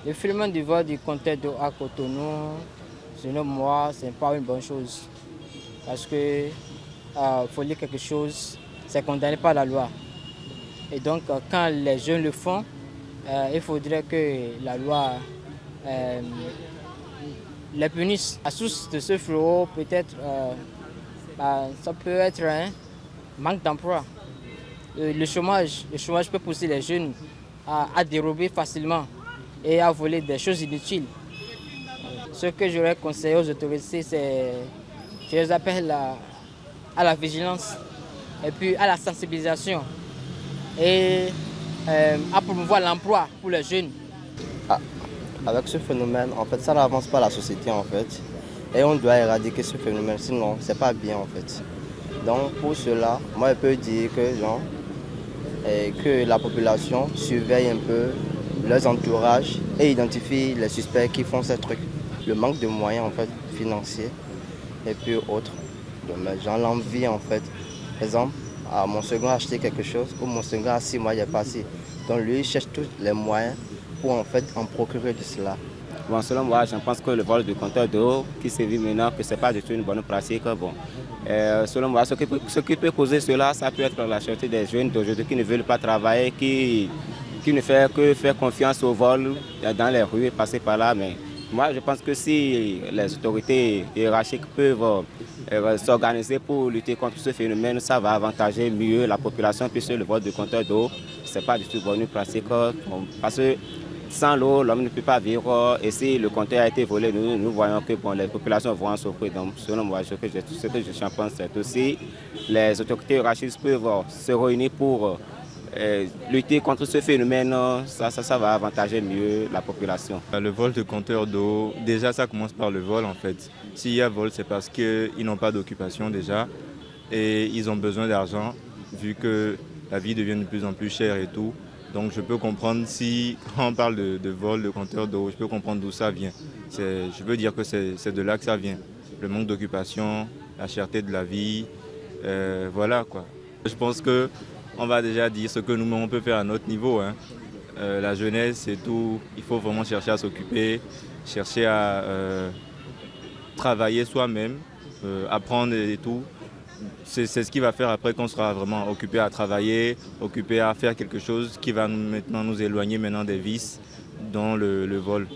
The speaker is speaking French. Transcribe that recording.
Le phénomène du vol du compteur d'eau à Cotonou, selon moi, ce n'est pas une bonne chose. Parce que faut dire quelque chose, c'est condamné par la loi. Et donc, quand les jeunes le font, il faudrait que la loi euh, les punisse. La source de ce fléau, peut-être, ça peut être un manque d'emploi. Le chômage peut pousser les jeunes à dérober facilement et à voler des choses inutiles. Ce que j'aurais conseillé aux autorités, c'est, je les appelle à la vigilance et puis à la sensibilisation et à promouvoir l'emploi pour les jeunes. Ah, avec ce phénomène, en fait, ça n'avance pas la société, en fait. Et on doit éradiquer ce phénomène, sinon, c'est pas bien, en fait. Donc, pour cela, moi, je peux dire que, genre, que la population surveille un peu leurs entourages et identifie les suspects qui font ces trucs. Le manque de moyens, en fait, financiers et puis autres. Donc, genre, l'envie, en fait. Par exemple, mon second a acheté quelque chose, ou mon second a 6 mois, il est passé. Donc, lui, il cherche tous les moyens pour, en fait, en procurer de cela. Bon, selon moi, je pense que le vol de compteur d'eau qui se vit maintenant, que ce n'est pas du tout une bonne pratique. Bon, selon moi, ce qui peut causer cela, ça peut être la cherté des jeunes d'aujourd'hui qui ne veulent pas travailler, qui ne font que faire confiance au vol dans les rues, passer par là. Mais moi, je pense que si les autorités hiérarchiques peuvent s'organiser pour lutter contre ce phénomène, ça va avantager mieux la population puisque le vol de compteur d'eau, ce n'est pas du tout une bonne pratique. Parce que sans l'eau, l'homme ne peut pas vivre. Et si le compteur a été volé, nous voyons que bon, les populations vont en souffrir. Donc, selon moi, ce que je pense, c'est aussi les autorités hiérarchiques peuvent se réunir pour lutter contre ce phénomène. Ça va avantager mieux la population. Le vol de compteur d'eau, déjà, ça commence par le vol, en fait. S'il y a vol, c'est parce qu'ils n'ont pas d'occupation déjà et ils ont besoin d'argent vu que la vie devient de plus en plus chère et tout. Donc je peux comprendre si, quand on parle de vol, de compteur d'eau, je peux comprendre d'où ça vient. Je veux dire que c'est de là que ça vient. Le manque d'occupation, la cherté de la vie, voilà quoi. Je pense qu'on va déjà dire ce que nous on peut faire à notre niveau. Hein. La jeunesse, c'est tout. Il faut vraiment chercher à s'occuper, chercher à travailler soi-même, apprendre et tout. C'est ce qui va faire après qu'on sera vraiment occupé à travailler, occupé à faire quelque chose qui va maintenant nous éloigner maintenant des vices, dont le vol.